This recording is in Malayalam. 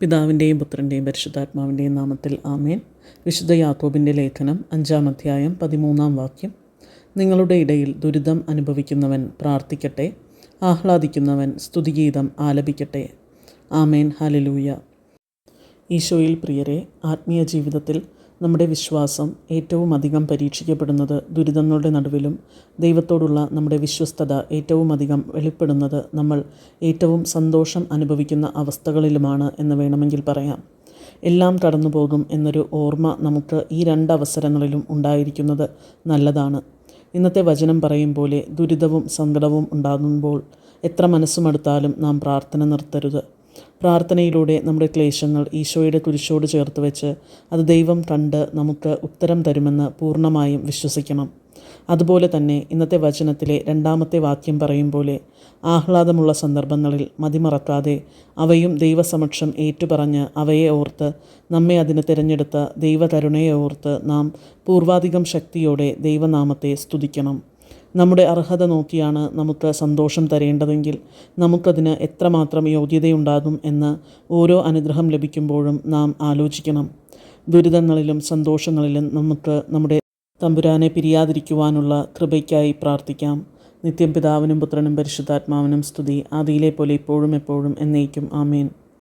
പിതാവിൻ്റെയും പുത്രൻ്റെയും പരിശുദ്ധാത്മാവിൻ്റെയും നാമത്തിൽ ആമേൻ. വിശുദ്ധ യാക്കോബിൻ്റെ ലേഖനം 5-ാം അധ്യായം 13-ാം വാക്യം. നിങ്ങളുടെ ഇടയിൽ ദുരിതം അനുഭവിക്കുന്നവൻ പ്രാർത്ഥിക്കട്ടെ, ആഹ്ലാദിക്കുന്നവൻ സ്തുതിഗീതം ആലപിക്കട്ടെ. ആമേൻ. ഹല്ലേലൂയ. ഈശോയിൽ പ്രിയരെ, ആത്മീയ ജീവിതത്തിൽ നമ്മുടെ വിശ്വാസം ഏറ്റവും അധികം പരീക്ഷിക്കപ്പെടുന്നത് ദുരിതങ്ങളുടെ നടുവിലും ദൈവത്തോടുള്ള നമ്മുടെ വിശ്വസ്തത ഏറ്റവും അധികം വെളിപ്പെടുന്നത് നമ്മൾ ഏറ്റവും സന്തോഷം അനുഭവിക്കുന്ന അവസ്ഥകളിലുമാണ് എന്ന് വേണമെങ്കിൽ പറയാം. എല്ലാം കടന്നു പോകും എന്നൊരു ഓർമ്മ നമുക്ക് ഈ രണ്ടവസരങ്ങളിലും ഉണ്ടായിരിക്കുന്നത് നല്ലതാണ്. ഇന്നത്തെ വചനം പറയും പോലെ ദുരിതവും സങ്കടവും ഉണ്ടാകുമ്പോൾ എത്ര മനസ്സുമടുത്താലും നാം പ്രാർത്ഥന നിർത്തരുത്. പ്രാർത്ഥനയിലൂടെ നമ്മുടെ ക്ലേശങ്ങൾ ഈശോയുടെ കുരിശോട് ചേർത്ത് വെച്ച് അത് ദൈവം കണ്ട് നമുക്ക് ഉത്തരം തരുമെന്ന് പൂർണ്ണമായും വിശ്വസിക്കണം. അതുപോലെ തന്നെ ഇന്നത്തെ വചനത്തിലെ 2-ാമത്തെ വാക്യം പറയും പോലെ ആഹ്ലാദമുള്ള സന്ദർഭങ്ങളിൽ മതിമറക്കാതെ അവയും ദൈവസമക്ഷം ഏറ്റുപറഞ്ഞ് അവയെ ഓർത്ത് നമ്മെ അതിന് തിരഞ്ഞെടുത്ത ദൈവകരുണയെ ഓർത്ത് നാം പൂർവാധികം ശക്തിയോടെ ദൈവനാമത്തെ സ്തുതിക്കണം. നമ്മുടെ അർഹത നോക്കിയാണ് നമുക്ക് സന്തോഷം തരേണ്ടതെങ്കിൽ നമുക്കതിന് എത്രമാത്രം യോഗ്യതയുണ്ടാകും എന്ന് ഓരോ അനുഗ്രഹം ലഭിക്കുമ്പോഴും നാം ആലോചിക്കണം. ദുരിതങ്ങളിലും സന്തോഷങ്ങളിലും നമുക്ക് നമ്മുടെ തമ്പുരാനെ പിരിയാതിരിക്കുവാനുള്ള കൃപയ്ക്കായി പ്രാർത്ഥിക്കാം. നിത്യം പിതാവിനും പുത്രനും പരിശുദ്ധാത്മാവിനും സ്തുതി, ആദിയിലെ പോലെ ഇപ്പോഴും എപ്പോഴും എന്നേക്കും. ആമേൻ.